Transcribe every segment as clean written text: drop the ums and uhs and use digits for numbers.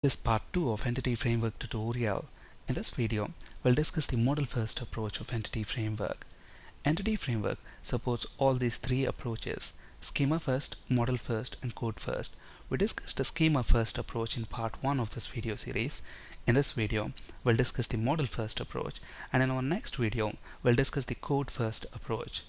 This is part 2 of Entity Framework tutorial. In this video, we'll discuss the model-first approach of Entity Framework. Entity Framework supports all these three approaches: schema first, model first, and code first. We discussed the schema first approach in part 1 of this video series. In this video, we'll discuss the model first approach, and in our next video, we'll discuss the code first approach.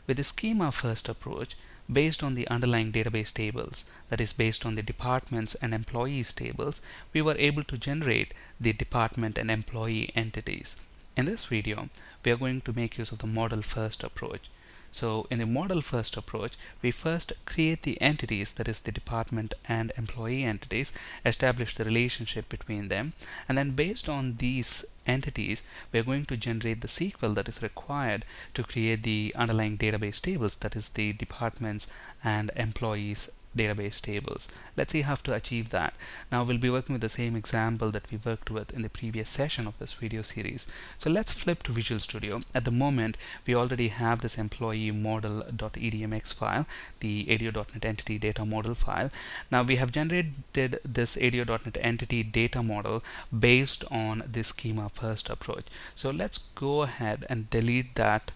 With the schema first approach, based on the underlying database tables, that is based on the departments and employees tables, we were able to generate the department and employee entities. In this video, we are going to make use of the model first approach. So in the model first approach, we first create the entities, that is the department and employee entities, establish the relationship between them, and then based on these entities, we are going to generate the SQL that is required to create the underlying database tables, that is the departments and employees database tables. Let's see how to achieve that. Now we'll be working with the same example that we worked with in the previous session of this video series. So let's flip to Visual Studio. At the moment, we already have this employee model.edmx file, the ADO.NET entity data model file. Now we have generated this ADO.NET entity data model based on the schema first approach. So let's go ahead and delete that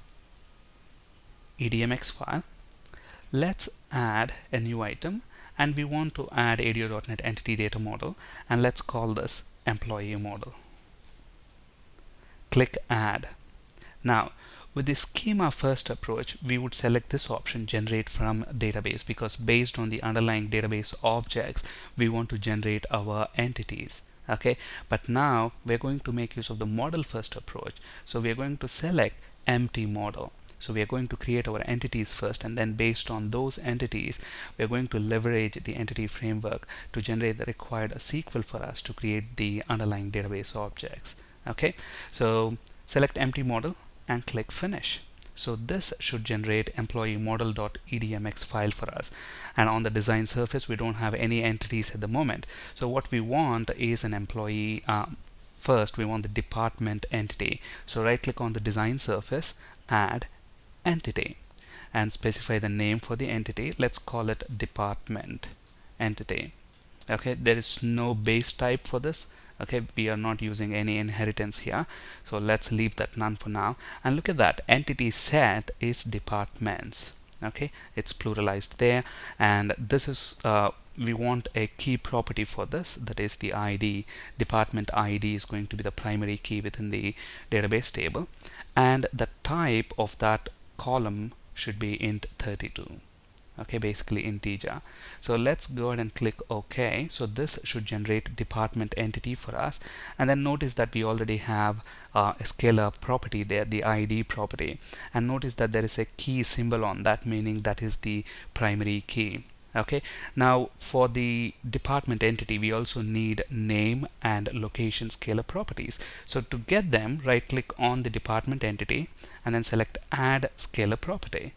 EDMX file. Let's add a new item, and we want to add ADO.NET entity data model, and let's call this employee model. Click add. Now with the schema first approach, we would select this option, generate from database, because based on the underlying database objects, we want to generate our entities. Okay, but now we're going to make use of the model first approach. So we're going to select empty model. So we are going to create our entities first, and then based on those entities, we are going to leverage the entity framework to generate the required SQL for us to create the underlying database objects. Okay, so select empty model and click finish. So this should generate employee model.edmx file for us, and on the design surface we don't have any entities at the moment. So what we want is an employee. First we want the department entity. So right click on the design surface, add entity, and specify the name for the entity. Let's call it department entity. Okay, there is no base type for this. Okay, we are not using any inheritance here, so let's leave that none for now. And look at that, entity set is departments. Okay, it's pluralized there, and this is we want a key property for this, that is the ID. Department ID is going to be the primary key within the database table, and the type of that column should be int 32. Okay, basically integer. So let's go ahead and click OK. So this should generate department entity for us, and then notice that we already have a scalar property there, the ID property, and notice that there is a key symbol on that, meaning that is the primary key. Okay, now for the department entity, we also need name and location scalar properties. So to get them, right click on the department entity and then select add scalar property,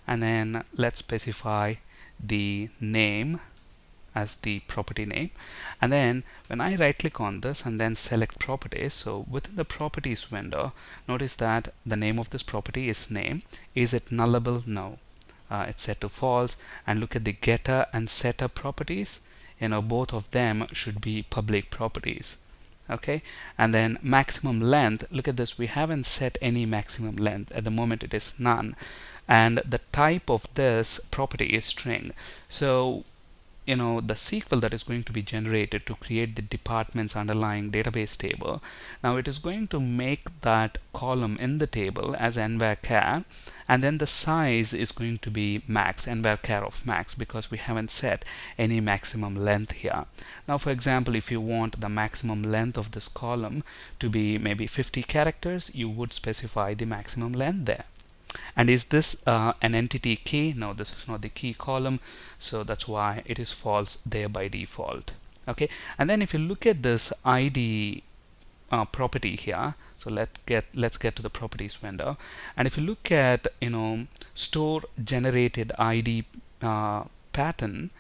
and then let's specify the name as the property name. And then when I right click on this and then select properties, so within the properties window, notice that the name of this property is name. Is it nullable? No. It's set to false. And look at the getter and setter properties, both of them should be public properties. Okay, and then maximum length, look at this, we haven't set any maximum length at the moment, it is none, and the type of this property is string. So the SQL that is going to be generated to create the department's underlying database table, now it is going to make that column in the table as nvarchar, and then the size is going to be max, nvarchar of max, because we haven't set any maximum length here. Now for example, if you want the maximum length of this column to be maybe 50 characters, you would specify the maximum length there. And is this an entity key? No, this is not the key column, so that's why it is false there by default. Okay, and then if you look at this ID property here, so let's get to the properties window, and if you look at store generated ID pattern,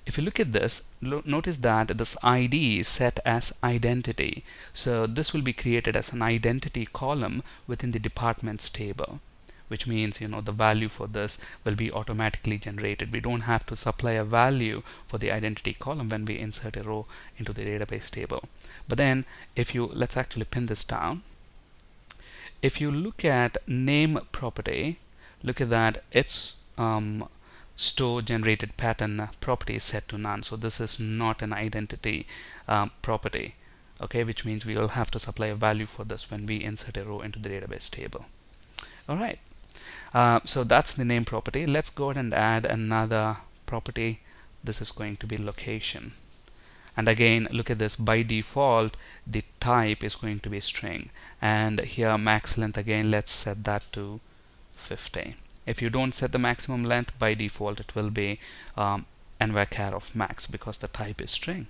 if you look at this, notice that this ID is set as identity, so this will be created as an identity column within the departments table. which means the value for this will be automatically generated. We don't have to supply a value for the identity column when we insert a row into the database table. But then if you let's actually pin this down. If you look at name property, look at that, its store generated pattern property is set to none. So this is not an identity property, okay, which means we will have to supply a value for this when we insert a row into the database table. Alright, so that's the name property. Let's go ahead and add another property. This is going to be location. And again, look at this, by default the type is going to be string, and here max length, again let's set that to 50. If you don't set the maximum length, by default it will be nvarchar of max because the type is string.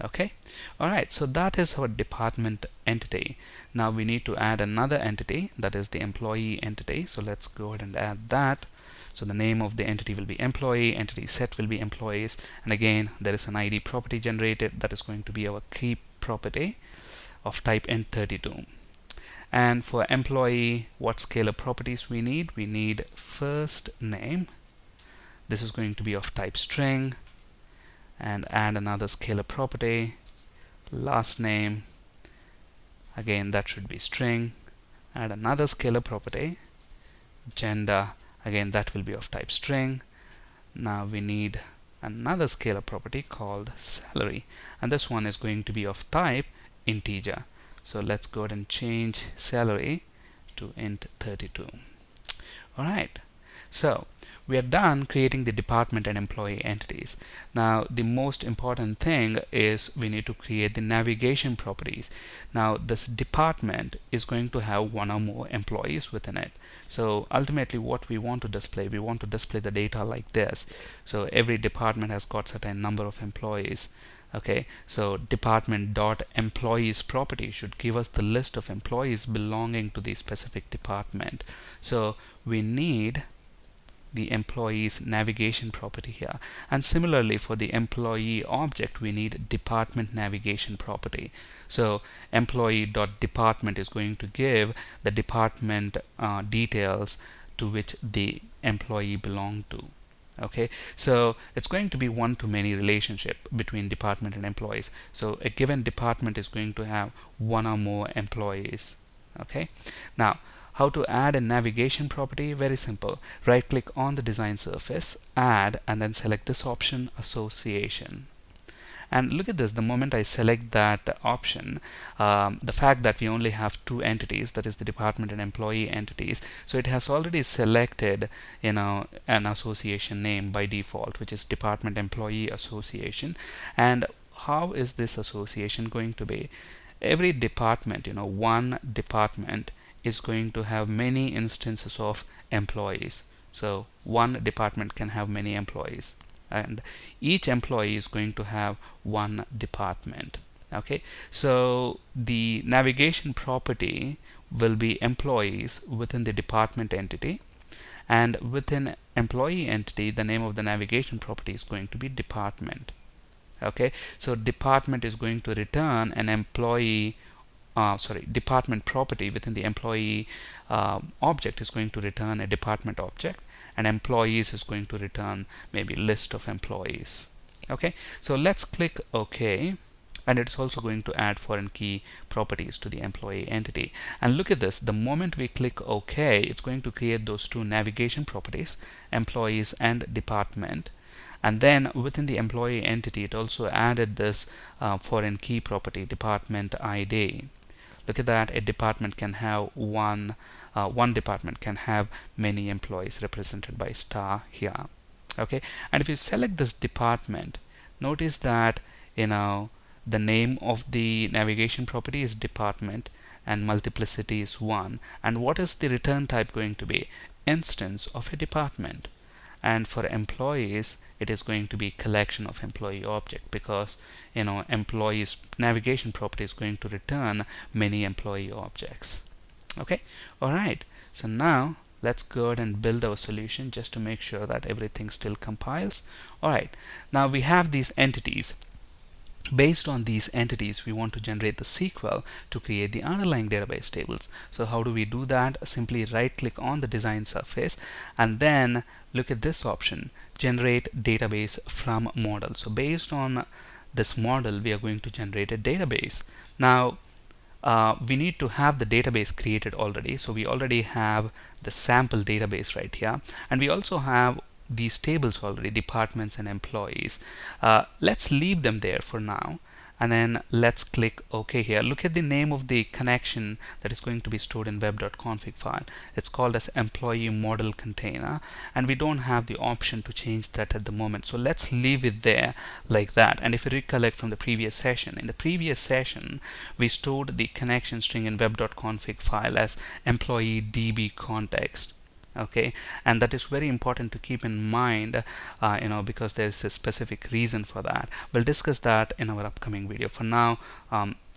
Okay, alright, so that is our department entity. Now we need to add another entity, that is the employee entity. So let's go ahead and add that. So the name of the entity will be employee, entity set will be employees, and again there is an ID property generated that is going to be our key property of type int32. And for employee, what scalar properties we need? We need first name. This is going to be of type string, and add another scalar property, last name, again that should be string, add another scalar property, gender, again that will be of type string. Now we need another scalar property called salary, and this one is going to be of type integer. So let's go ahead and change salary to int32. Alright, so we are done creating the department and employee entities. Now the most important thing is we need to create the navigation properties. Now this department is going to have one or more employees within it. So ultimately what we want to display, we want to display the data like this. So every department has got certain number of employees. Okay, so department dot employees property should give us the list of employees belonging to the specific department. So we need the employees navigation property here, and similarly for the employee object we need department navigation property. So employee dot department is going to give the department details to which the employee belong to. Okay, so it's going to be one-to-many relationship between department and employees. So a given department is going to have one or more employees. Okay, now how to add a navigation property? Very simple. Right click on the design surface, add, and then select this option, association. And look at this, the moment I select that option, the fact that we only have two entities, that is the department and employee entities, so it has already selected an association name by default, which is department employee association. And how is this association going to be? Every department, one department is going to have many instances of employees. So one department can have many employees, and each employee is going to have one department. Okay, so the navigation property will be employees within the department entity, and within employee entity the name of the navigation property is going to be department. Okay, so department is going to return an employee department property within the employee object is going to return a department object, and employees is going to return maybe list of employees. Okay, so let's click OK, and it's also going to add foreign key properties to the employee entity. And look at this, the moment we click OK, it's going to create those two navigation properties, employees and department. And then within the employee entity it also added this foreign key property, department ID. Look at that, a department can have one department can have many employees represented by star here. Okay, and if you select this department, notice that the name of the navigation property is department and multiplicity is 1. And what is the return type going to be? Instance of a department. And for employees it is going to be collection of employee object, because employees navigation property is going to return many employee objects. Okay, alright, so now let's go ahead and build our solution just to make sure that everything still compiles. Alright, now we have these entities. Based on these entities, we want to generate the SQL to create the underlying database tables. So how do we do that? Simply right click on the design surface and then look at this option, generate database from model. So based on this model, we are going to generate a database. Now we need to have the database created already. So we already have the sample database right here, and we also have these tables already, departments and employees. Let's leave them there for now, and then let's click OK here. Look at the name of the connection that is going to be stored in web.config file. It's called as employee model container, and we don't have the option to change that at the moment. So let's leave it there like that. And if you recollect from the previous session, in the previous session we stored the connection string in web.config file as employee db context. Okay, and that is very important to keep in mind, because there is a specific reason for that. We'll discuss that in our upcoming video. For now,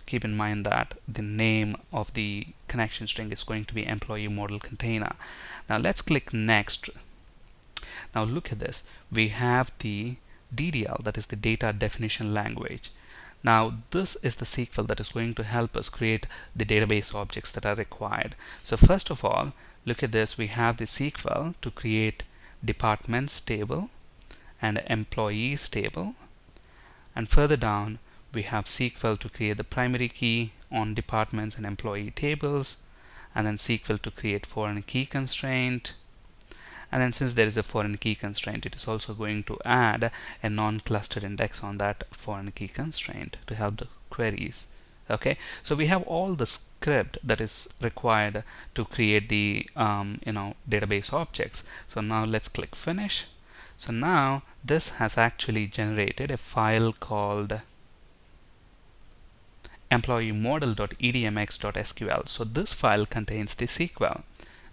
keep in mind that the name of the connection string is going to be employee model container. Now let's click next. Now look at this, we have the DDL, that is the data definition language. Now this is the SQL that is going to help us create the database objects that are required. So first of all, look at this, we have the SQL to create departments table and employees table, and further down we have SQL to create the primary key on departments and employee tables, and then SQL to create foreign key constraint. And then since there is a foreign key constraint, it is also going to add a non-clustered index on that foreign key constraint to help the queries. Okay, so we have all the script that is required to create the database objects. So now let's click finish. So now this has actually generated a file called employee model.edmx.sql. So this file contains the SQL.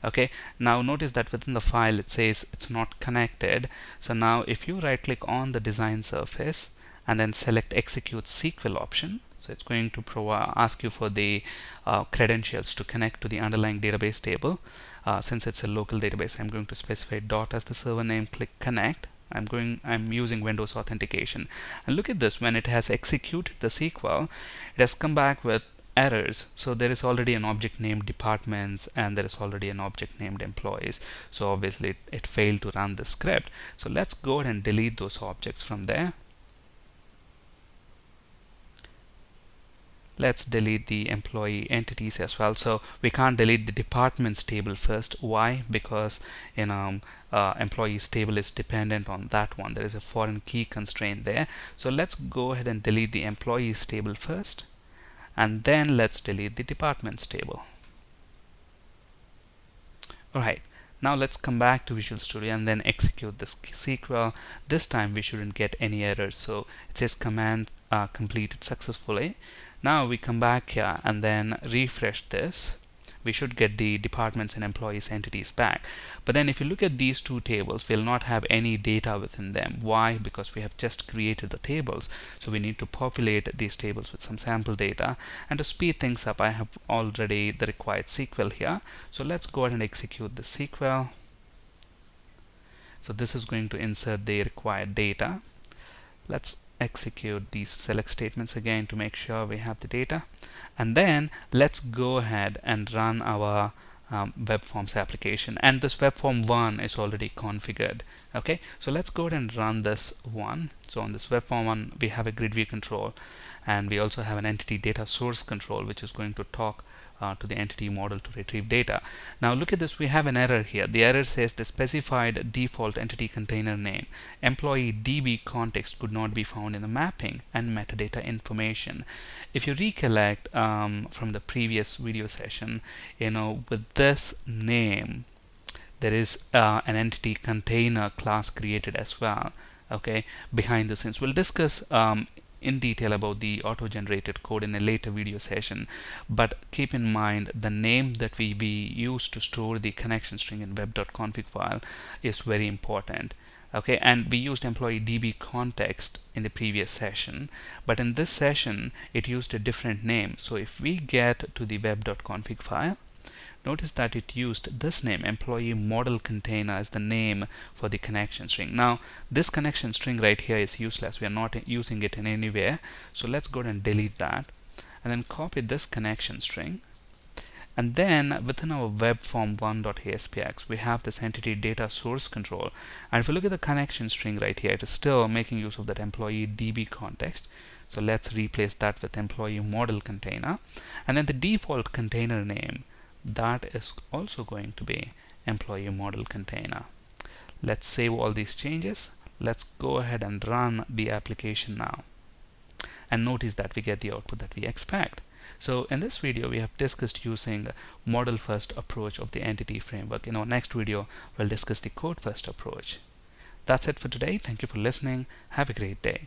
Okay, now notice that within the file it says it's not connected. So now if you right click on the design surface and then select execute SQL option, so it's going to ask you for the credentials to connect to the underlying database table. Since it's a local database, I'm going to specify dot as the server name, click connect. I'm using Windows authentication, and look at this, when it has executed the SQL, it has come back with errors. So there is already an object named departments and there is already an object named employees. So obviously it failed to run the script. So let's go ahead and delete those objects from there. Let's delete the employee entities as well. So we can't delete the departments table first. Why? Because employees table is dependent on that one. There is a foreign key constraint there. So let's go ahead and delete the employees table first, and then let's delete the departments table. Alright, now let's come back to Visual Studio and then execute this SQL. This time we shouldn't get any errors, so it says command completed successfully. Now we come back here and then refresh this. We should get the departments and employees entities back. But then if you look at these two tables, we'll not have any data within them. Why? Because we have just created the tables. So we need to populate these tables with some sample data. And to speed things up, I have already the required SQL here. So let's go ahead and execute the SQL. So this is going to insert the required data. Let's execute these select statements again to make sure we have the data, and then let's go ahead and run our web forms application, and this web form 1 is already configured. Okay, so let's go ahead and run this one. So on this web form 1 we have a grid view control, and we also have an entity data source control which is going to talk to the entity model to retrieve data. Now look at this, we have an error here. The error says the specified default entity container name employee DB context could not be found in the mapping and metadata information. If you recollect from the previous video session, with this name there is an entity container class created as well, okay, behind the scenes. We'll discuss in detail about the auto-generated code in a later video session, but keep in mind the name that we use to store the connection string in web.config file is very important. Okay, and we used employee DB context in the previous session, but in this session it used a different name. So if we get to the web.config file, notice that it used this name, employee model container, as the name for the connection string. Now this connection string right here is useless. We are not using it in anywhere. So let's go ahead and delete that, and then copy this connection string. And then within our web form 1.aspx, we have this entity data source control. And if you look at the connection string right here, it is still making use of that employee DB context. So let's replace that with employee model container. And then the default container name, that is also going to be employee model container. Let's save all these changes. Let's go ahead and run the application now. And notice that we get the output that we expect. So in this video, we have discussed using model first approach of the entity framework. In our next video, we'll discuss the code first approach. That's it for today. Thank you for listening. Have a great day.